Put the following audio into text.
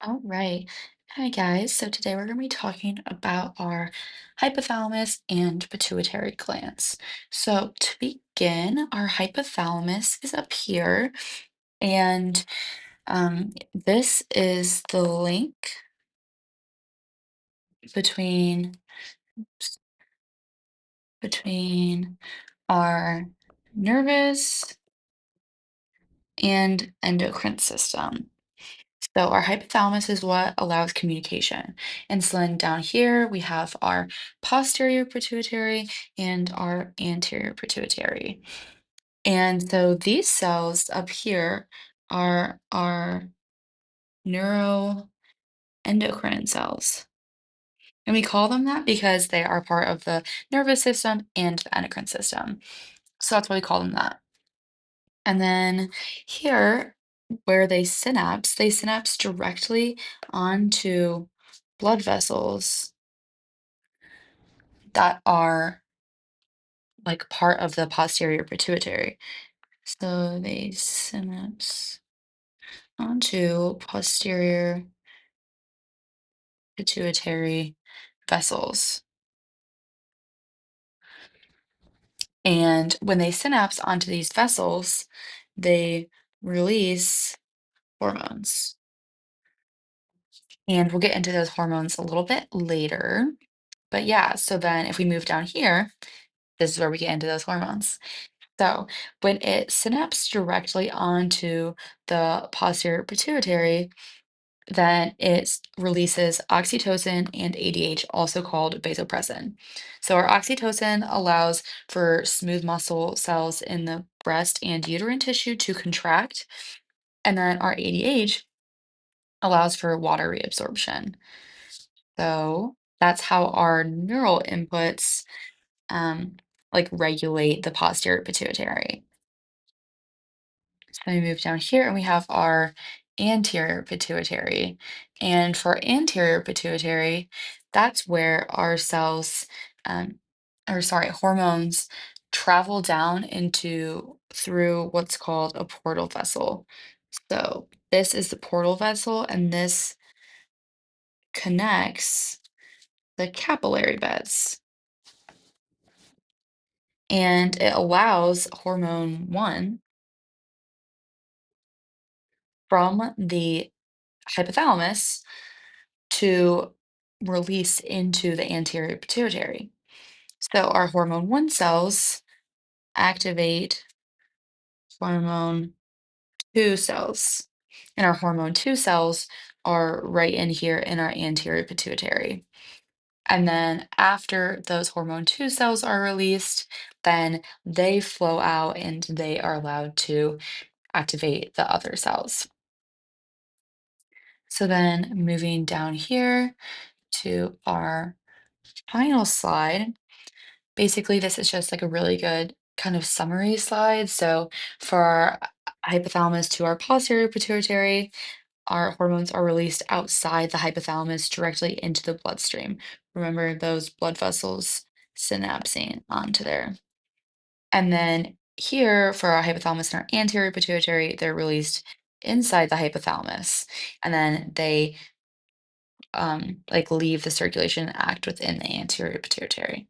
All right. Hi, guys. So today we're going to be talking about our hypothalamus and pituitary glands. So to begin, our hypothalamus is up here, and this is the link between between our nervous and endocrine system. So our hypothalamus is what allows communication. And so then down here we have our posterior pituitary and our anterior pituitary. And so these cells up here are our neuroendocrine cells. And we call them that because they are part of the nervous system and the endocrine system. So that's why we call them that. And then here, where they synapse directly onto blood vessels that are like part of the posterior pituitary. So they synapse onto posterior pituitary vessels. And when they synapse onto these vessels, they release hormones. And we'll get into those hormones a little bit later. But yeah, so then if we move down here, this is where we get into those hormones. So when it synapses directly onto the posterior pituitary, then it releases oxytocin and ADH, also called vasopressin. So our oxytocin allows for smooth muscle cells in the breast and uterine tissue to contract, and then our ADH allows for water reabsorption. So that's how our neural inputs um, like regulate the posterior pituitary. So we move down here and we have our anterior pituitary. And for anterior pituitary, that's where our cells, um, or sorry, hormones travel down into through what's called a portal vessel. So this is the portal vessel, and this connects the capillary beds. And it allows hormone 1 from the hypothalamus to release into the anterior pituitary. So our hormone 1 cells activate hormone 2 cells. And our hormone 2 cells are right in here in our anterior pituitary. And then after those hormone 2 cells are released, then they flow out and they are allowed to activate the other cells. So then moving down here to our final slide, basically this is just like a really good kind of summary slide. So for our hypothalamus to our posterior pituitary, our hormones are released outside the hypothalamus directly into the bloodstream. Remember those blood vessels synapsing onto there. And then here for our hypothalamus and our anterior pituitary, they're released inside the hypothalamus. And then they like leave the circulation and act within the anterior pituitary.